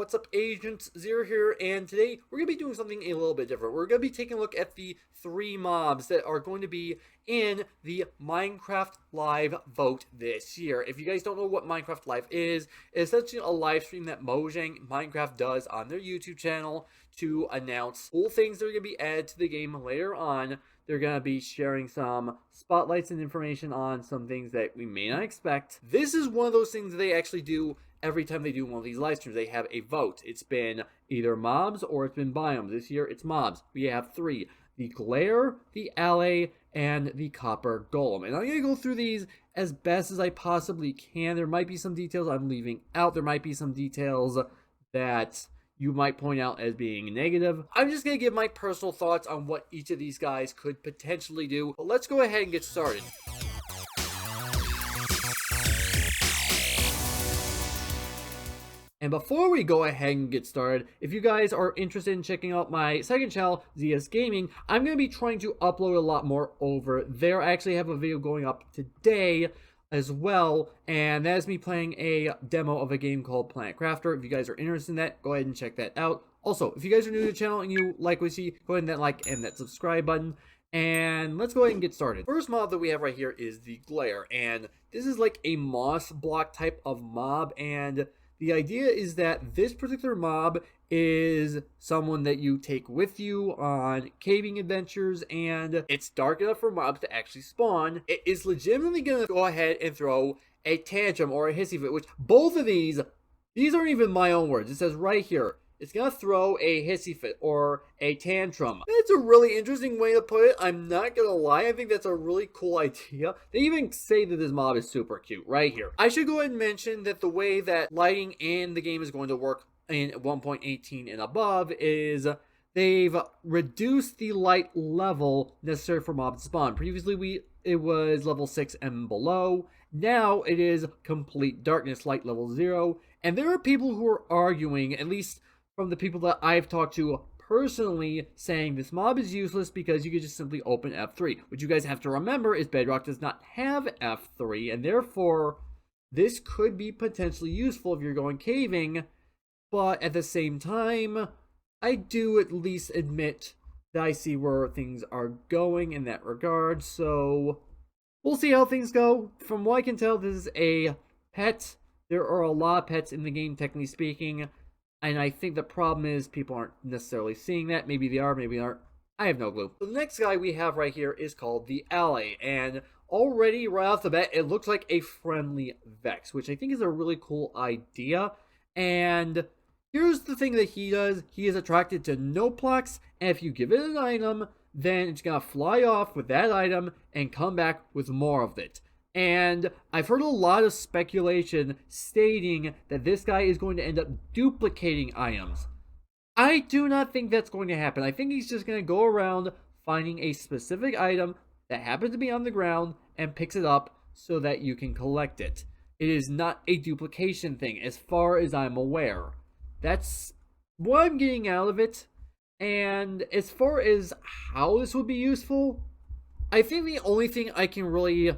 What's up, Agent Zero here, and today we're going to be doing something a little bit different. We're going to be taking a look at the 3 mobs that are going to be in the Minecraft Live vote this year. If you guys don't know what Minecraft Live is, it's essentially a live stream that Mojang Minecraft does on their YouTube channel to announce cool things that are going to be added to the game later on. They're going to be sharing some spotlights and information on some things that we may not expect. This is one of those things that they actually do every time they do one of these live streams. They have a vote. It's been either mobs or it's been biomes. This year it's mobs. We have 3. The Glare, the Alley, and the Copper Golem. And I'm going to go through these as best as I possibly can. There might be some details I'm leaving out. There might be some details that you might point out as being negative. I'm just going to give my personal thoughts on what each of these guys could potentially do. But let's go ahead and get started. And before we go ahead and get started, if you guys are interested in checking out my second channel, ZS Gaming, I'm going to be trying to upload a lot more over there. I actually have a video going up today as well, and that is me playing a demo of a game called Planet Crafter. If you guys are interested in that, go ahead and check that out. Also, if you guys are new to the channel and you like what you see, go ahead and that like and that subscribe button. And let's go ahead and get started. First mob that we have right here is the Glare, and this is like a moss block type of mob, and the idea is that this particular mob is someone that you take with you on caving adventures, and it's dark enough for mobs to actually spawn. It is legitimately going to go ahead and throw a tantrum or a hissy fit, which both of these aren't even my own words. It says right here, it's going to throw a hissy fit or a tantrum. It's a really interesting way to put it. I'm not going to lie. I think that's a really cool idea. They even say that this mob is super cute right here. I should go ahead and mention that the way that lighting in the game is going to work in 1.18 and above is they've reduced the light level necessary for mobs to spawn. Previously, it was level 6 and below. Now it is complete darkness, light level 0. And there are people who are arguing, at least from the people that I've talked to personally, saying this mob is useless because you could just simply open F3. What you guys have to remember is Bedrock does not have F3, and therefore this could be potentially useful if you're going caving. But at the same time, I do at least admit that I see where things are going in that regard, so we'll see how things go. From what I can tell, this is a pet. There are a lot of pets in the game, technically speaking. And I think the problem is people aren't necessarily seeing that. Maybe they are, maybe they aren't. I have no clue. The next guy we have right here is called the Alley. And already right off the bat, it looks like a friendly Vex, which I think is a really cool idea. And here's the thing that he does. He is attracted to no blocks. And if you give it an item, then it's going to fly off with that item and come back with more of it. And I've heard a lot of speculation stating that this guy is going to end up duplicating items. I do not think that's going to happen. I think he's just going to go around finding a specific item that happens to be on the ground and picks it up so that you can collect it. It is not a duplication thing as far as I'm aware. That's what I'm getting out of it. And as far as how this would be useful, I think the only thing I can really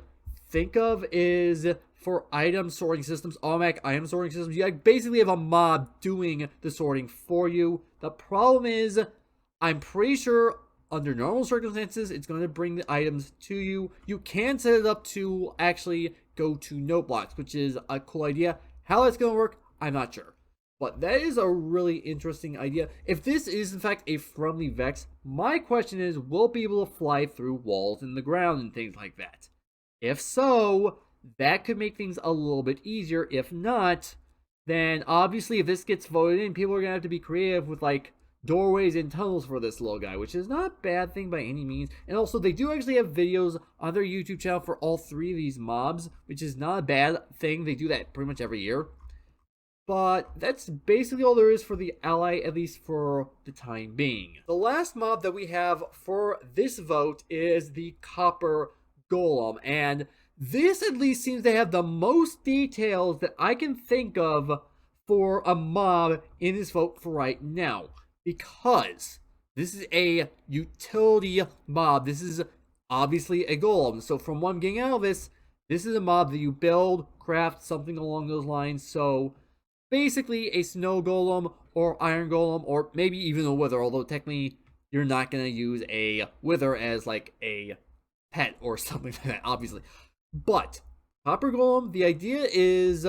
think of is for item sorting systems, automatic item sorting systems. You basically have a mob doing the sorting for you. The problem is, I'm pretty sure under normal circumstances, it's going to bring the items to you. You can set it up to actually go to note blocks, which is a cool idea. How that's going to work, I'm not sure. But that is a really interesting idea. If this is in fact a friendly Vex, my question is, will it be able to fly through walls in the ground and things like that? If so, that could make things a little bit easier. If not, then obviously if this gets voted in, people are going to have to be creative with like doorways and tunnels for this little guy, which is not a bad thing by any means. And also, they do actually have videos on their YouTube channel for all 3 of these mobs, which is not a bad thing. They do that pretty much every year. But that's basically all there is for the Ally, at least for the time being. The last mob that we have for this vote is the Copper Golem, and this at least seems to have the most details that I can think of for a mob in this vote for right now, because this is a utility mob. This is obviously a golem, so from what I'm getting out of this is a mob that you build, craft, something along those lines. So basically a snow golem or iron golem, or maybe even a wither, although technically you're not going to use a wither as like a pet or something like that, obviously. But copper golem, the idea is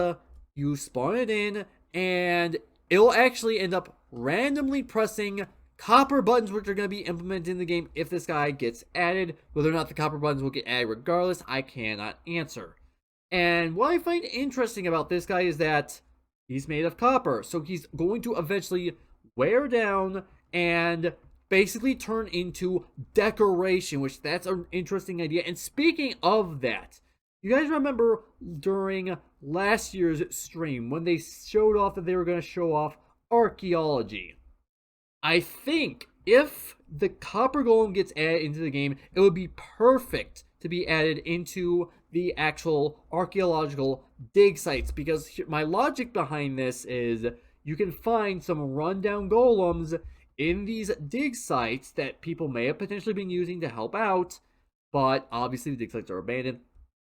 you spawn it in and it'll actually end up randomly pressing copper buttons, which are going to be implemented in the game if this guy gets added. Whether or not the copper buttons will get added regardless, I cannot answer. And what I find interesting about this guy is that he's made of copper, so he's going to eventually wear down and basically turn into decoration, which that's an interesting idea. And speaking of that, you guys remember during last year's stream when they showed off that they were going to show off archaeology? I think if the copper golem gets added into the game, it would be perfect to be added into the actual archaeological dig sites, because my logic behind this is you can find some rundown golems in these dig sites that people may have potentially been using to help out, but obviously the dig sites are abandoned,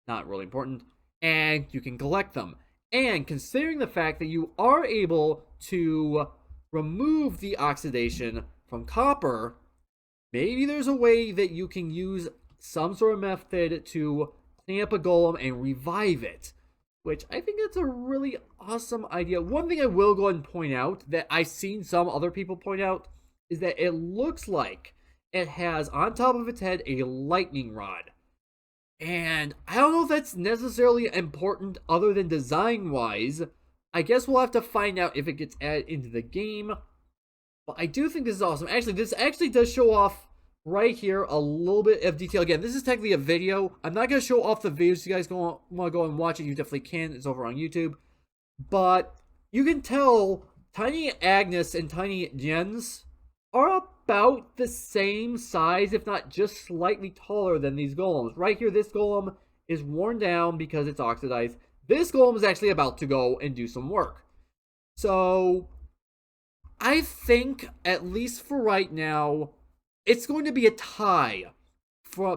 not really important, and you can collect them. And considering the fact that you are able to remove the oxidation from copper, maybe there's a way that you can use some sort of method to clean up a golem and revive it, which I think that's a really awesome idea. One thing I will go ahead and point out that I've seen some other people point out is that it looks like it has on top of its head a lightning rod. And I don't know if that's necessarily important other than design-wise. I guess we'll have to find out if it gets added into the game. But I do think this is awesome. Actually, this actually does show off right here a little bit of detail. Again, this is technically a video. I'm not going to show off the videos. If you guys want to go and watch it, you definitely can. It's over on YouTube. But you can tell Tiny Agnes and Tiny Jens are about the same size, if not just slightly taller than these golems. Right here, this golem is worn down because it's oxidized. This golem is actually about to go and do some work. So I think, at least for right now, it's going to be a tie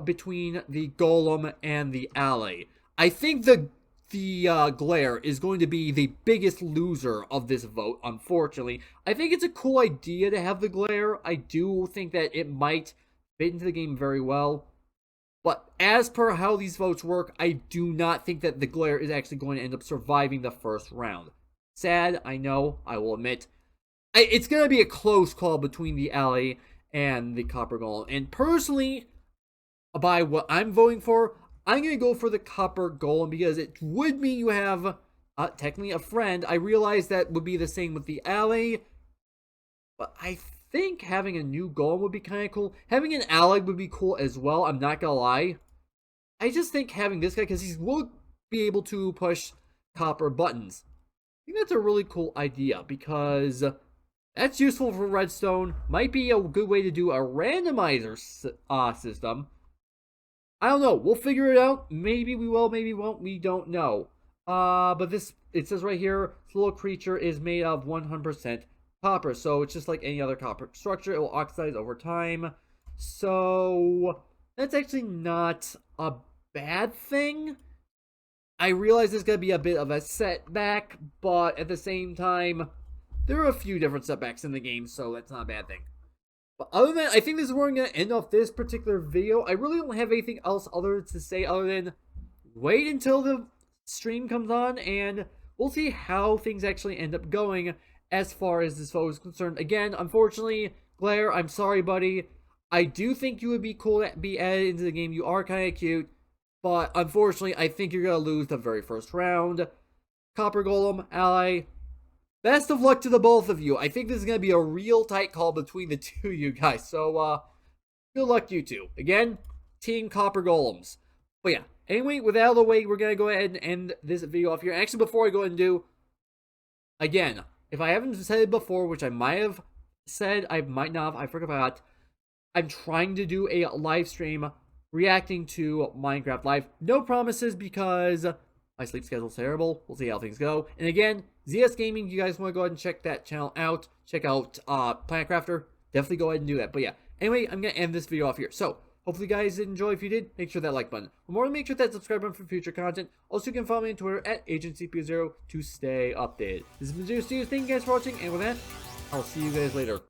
between the golem and the ally. I think the glare is going to be the biggest loser of this vote, unfortunately. I think it's a cool idea to have the glare. I do think that it might fit into the game very well. But as per how these votes work, I do not think that the glare is actually going to end up surviving the first round. Sad, I know, I will admit. It's going to be a close call between the ally and the copper golem. And personally, by what I'm voting for, I'm going to go for the copper golem because it would mean you have technically a friend. I realize that would be the same with the ally, but I think having a new golem would be kind of cool. Having an ally would be cool as well, I'm not going to lie. I just think having this guy, because he will be able to push copper buttons. I think that's a really cool idea because that's useful for redstone. Might be a good way to do a randomizer system. I don't know. We'll figure it out. Maybe we will, maybe we won't. We don't know. But this, it says right here, this little creature is made of 100% copper. So it's just like any other copper structure. It will oxidize over time. So that's actually not a bad thing. I realize there's going to be a bit of a setback, but at the same time, there are a few different setbacks in the game, so that's not a bad thing. But other than that, I think this is where I'm going to end off this particular video. I really don't have anything else other to say other than wait until the stream comes on, and we'll see how things actually end up going as far as this photo is concerned. Again, unfortunately, Glare, I'm sorry, buddy. I do think you would be cool to be added into the game. You are kind of cute. But unfortunately, I think you're going to lose the very first round. Copper Golem, ally, best of luck to the both of you. I think this is going to be a real tight call between the two of you guys. So, good luck you two. Again, Team Copper Golems. But yeah, anyway, with that out of the way, we're going to go ahead and end this video off here. Actually, before I go ahead and do, again, if I haven't said it before, which I might have said, I might not have, I forgot, I'm trying to do a live stream reacting to Minecraft Live. No promises because my sleep schedule's terrible. We'll see how things go. And again, ZS Gaming, you guys want to go ahead and check that channel out. Check out Planet Crafter. Definitely go ahead and do that. But yeah, anyway, I'm going to end this video off here. So, Hopefully you guys did enjoy. If you did, make sure that like button. More, make sure that subscribe button for future content. Also, you can follow me on Twitter at AgentCP0 to stay updated. This has been Zero Studios. Thank you guys for watching, and with that, I'll see you guys later.